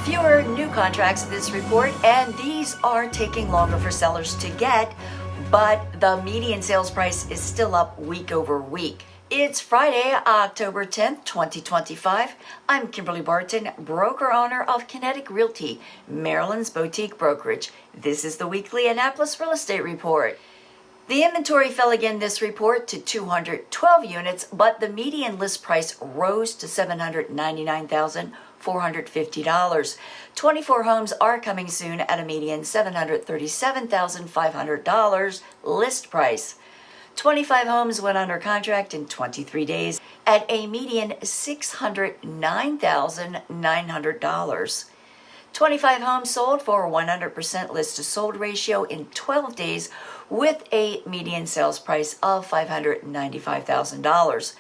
Fewer new contracts in this report, and these are taking longer for sellers to get, but the median sales price is still up week over week. It's Friday, October 10th, 2025. I'm Kimberly Barton, broker owner of Kinetic Realty, Maryland's boutique brokerage. This is the weekly Annapolis Real Estate Report. The inventory fell again this report to 212 units, but the median list price rose to $799,450. 24 homes are coming soon at a median $737,500 list price. 25 homes went under contract in 23 days at a median $609,900. 25 homes sold for a 100% list to sold ratio in 12 days with a median sales price of $595,000.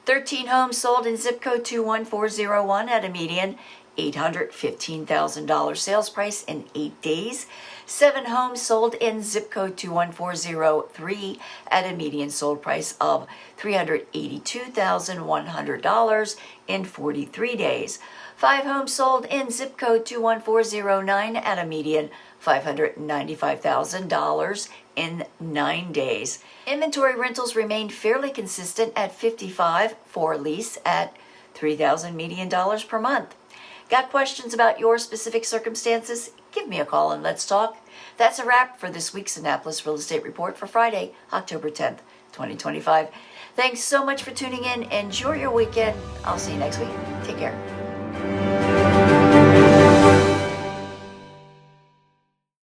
13 homes sold in zip code 21401 at a median $815,000 sales price in 8 days. 7 homes sold in zip code 21403 at a median sold price of $382,100 in 43 days. 5 homes sold in zip code 21409 at a median $595,000 in 9 days. Inventory rentals remained fairly consistent at 55 for lease at $3,000 median dollars per month. Got questions about your specific circumstances? Give me a call and let's talk. That's a wrap for this week's Annapolis Real Estate Report for Friday, October 10th, 2025. Thanks so much for tuning in. Enjoy your weekend. I'll see you next week. Take care.